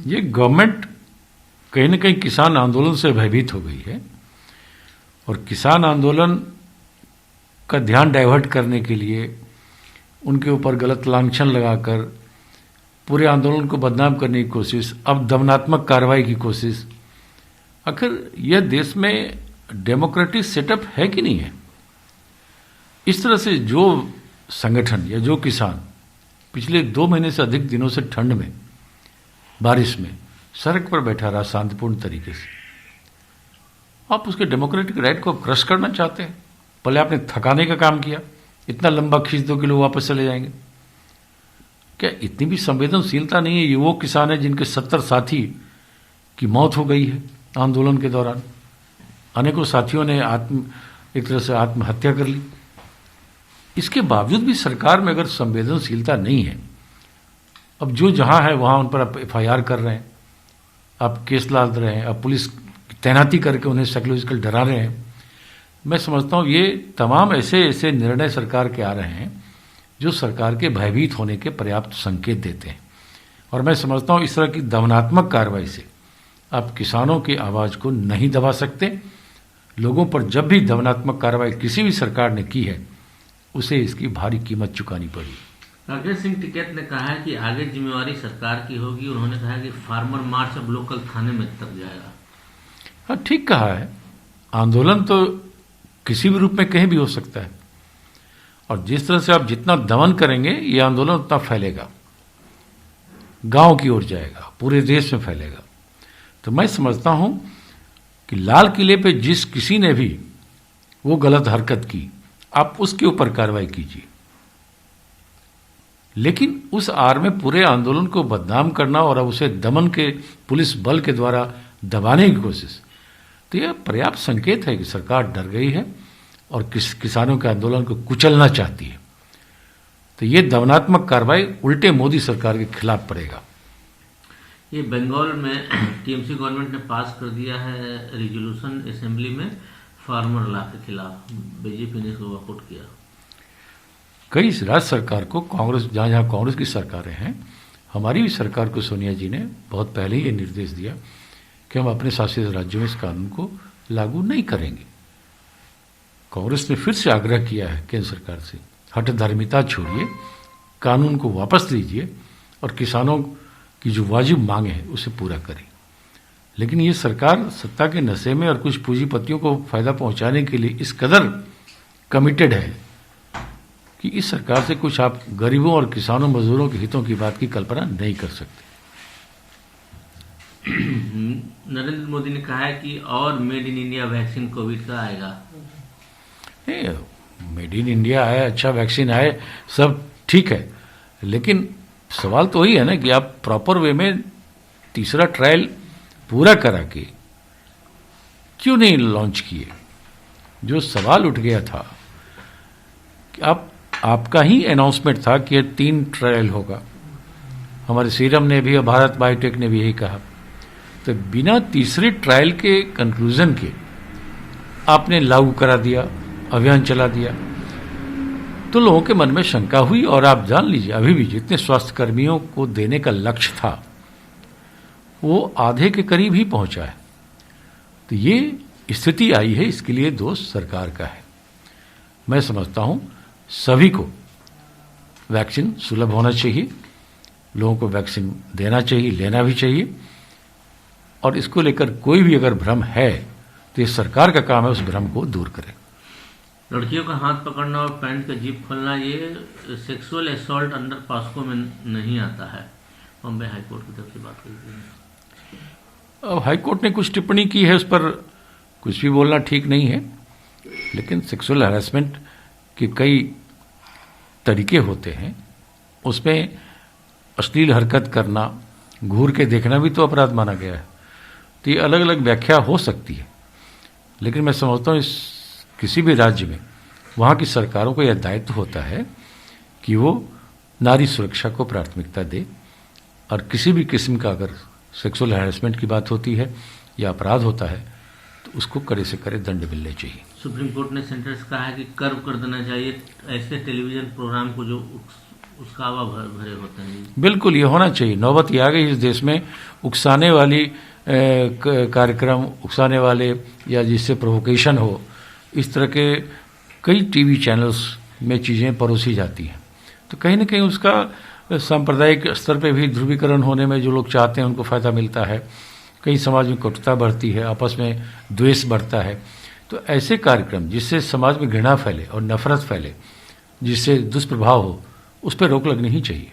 ये गवर्नमेंट कहीं न कहीं किसान आंदोलन से भयभीत हो गई है और किसान आंदोलन का ध्यान डाइवर्ट करने के लिए उनके ऊपर गलत लांछन लगाकर पूरे आंदोलन को बदनाम करने की कोशिश, अब दमनात्मक कार्रवाई की कोशिश। आखिर यह देश में डेमोक्रेटिक सेटअप है कि नहीं है? इस तरह से जो संगठन या जो किसान पिछले 2 महीने से अधिक दिनों से ठंड में, बारिश में सड़क पर बैठा रहा शांतिपूर्ण तरीके से, आप उसके डेमोक्रेटिक राइट को क्रश करना चाहते हैं। पहले आपने थकाने का काम किया, इतना लंबा खींच दो कि लोग वापस चले जाएंगे। क्या इतनी भी संवेदनशीलता नहीं है? ये वो किसान है जिनके 70 साथी की मौत हो गई है आंदोलन के दौरान। अनेकों साथियों ने एक तरह से आत्महत्या कर ली। इसके बावजूद भी सरकार में अगर संवेदनशीलता नहीं है, अब जो जहां है वहां उन पर आप FIR कर रहे हैं, आप केस डाल रहे हैं, आप पुलिस तैनाती करके उन्हें साइकोलॉजिकल डरा रहे हैं। मैं समझता हूं ये तमाम ऐसे निर्णय सरकार के आ रहे हैं जो सरकार के भयभीत होने के पर्याप्त संकेत देते हैं। और मैं समझता हूं इस तरह की दमनात्मक कार्रवाई से आप किसानों की आवाज को नहीं दबा सकते। लोगों पर जब भी दमनात्मक कार्रवाई किसी भी सरकार ने की है, उसे इसकी भारी कीमत चुकानी पड़ी। राकेश सिंह टिकैत ने कहा है कि आगे जिम्मेवारी सरकार की होगी। उन्होंने कहा कि फार्मर मार्च अब लोकल थाने में तक जाएगा। हाँ, ठीक कहा है। आंदोलन तो किसी भी रूप में कहीं भी हो सकता है और जिस तरह से आप जितना दमन करेंगे ये आंदोलन उतना फैलेगा, गांव की ओर जाएगा, पूरे देश में फैलेगा। तो मैं समझता हूं कि लाल किले पे जिस किसी ने भी वो गलत हरकत की, आप उसके ऊपर कार्रवाई कीजिए, लेकिन उस आड़ में पूरे आंदोलन को बदनाम करना और अब उसे दमन के पुलिस बल के द्वारा दबाने की कोशिश, तो यह पर्याप्त संकेत है कि सरकार डर गई है और किसानों के आंदोलन को कुचलना चाहती है। तो ये दमनात्मक कार्रवाई उल्टे मोदी सरकार के खिलाफ पड़ेगा। ये बंगाल में TMC गवर्नमेंट ने पास कर दिया है रिजोल्यूशन असेंबली में फार्मर लॉ के खिलाफ। बीजेपी ने इसको वॉकआउट किया। कई राज्य सरकार को, कांग्रेस जहां कांग्रेस की सरकारें हैं, हमारी भी सरकार को सोनिया जी ने बहुत पहले ही ये निर्देश दिया कि हम अपने शासित राज्यों में इस कानून को लागू नहीं करेंगे। कांग्रेस ने फिर से आग्रह किया है केंद्र सरकार से, हठधर्मिता छोड़िए, कानून को वापस लीजिए और किसानों की जो वाजिब मांगे हैं उसे पूरा करें। लेकिन ये सरकार सत्ता के नशे में और कुछ पूंजीपतियों को फायदा पहुंचाने के लिए इस कदर कमिटेड है कि इस सरकार से कुछ आप गरीबों और किसानों मजदूरों के हितों की बात की कल्पना नहीं कर सकते। नरेंद्र मोदी ने कहा है कि और made in India vaccine Covid का आएगा। मेड इन इंडिया आए, अच्छा वैक्सीन आए, सब ठीक है, लेकिन सवाल तो वही है ना कि आप प्रॉपर वे में तीसरा ट्रायल पूरा करा के क्यों नहीं लॉन्च किए। जो सवाल उठ गया था कि आपका ही अनाउंसमेंट था कि 3 ट्रायल होगा, हमारे सीरम ने भी और भारत बायोटेक ने भी यही कहा। तो बिना तीसरे ट्रायल के कंक्लूजन के आपने लागू करा दिया, अभियान चला दिया, तो लोगों के मन में शंका हुई। और आप जान लीजिए अभी भी जितने स्वास्थ्य कर्मियों को देने का लक्ष्य था वो आधे के करीब ही पहुंचा है। तो ये स्थिति आई है, इसके लिए दोष सरकार का है। मैं समझता हूं सभी को वैक्सीन सुलभ होना चाहिए, लोगों को वैक्सीन देना चाहिए, लेना भी चाहिए। और इसको लेकर कोई भी अगर भ्रम है तो ये सरकार का काम है उस भ्रम को दूर करें। लड़कियों का हाथ पकड़ना और पैंट का जिप खोलना ये सेक्सुअल असॉल्ट अंडर पॉस्को में नहीं आता है। बॉम्बे हाईकोर्ट की तरफ से बात हुई है। अब हाईकोर्ट ने कुछ टिप्पणी की है, उस पर कुछ भी बोलना ठीक नहीं है, लेकिन सेक्सुअल हैरेसमेंट के कई तरीके होते हैं। उसमें अश्लील हरकत करना, घूर के देखना भी तो अपराध माना गया है। तो ये अलग अलग व्याख्या हो सकती है, लेकिन मैं समझता हूँ इस किसी भी राज्य में वहाँ की सरकारों को यह दायित्व होता है कि वो नारी सुरक्षा को प्राथमिकता दे और किसी भी किस्म का अगर सेक्सुअल हैरेसमेंट की बात होती है या अपराध होता है तो उसको कड़े से कड़े दंड मिलने चाहिए। सुप्रीम कोर्ट ने सेंटर से कहा है कि कर्व कर देना चाहिए ऐसे टेलीविजन प्रोग्राम को जो उसका हवा भरे होते हैं। बिल्कुल ये होना चाहिए। नौबत ये आ गई इस देश में उकसाने वाली कार्यक्रम, उकसाने वाले या जिससे प्रोवोकेशन हो, इस तरह के कई टीवी चैनल्स में चीज़ें परोसी जाती हैं। तो कहीं ना कहीं उसका सांप्रदायिक स्तर पे भी ध्रुवीकरण होने में जो लोग चाहते हैं उनको फ़ायदा मिलता है। कई समाज में कटुता बढ़ती है, आपस में द्वेष बढ़ता है। तो ऐसे कार्यक्रम जिससे समाज में घृणा फैले और नफरत फैले, जिससे दुष्प्रभाव हो, उस पर रोक लगनी ही चाहिए।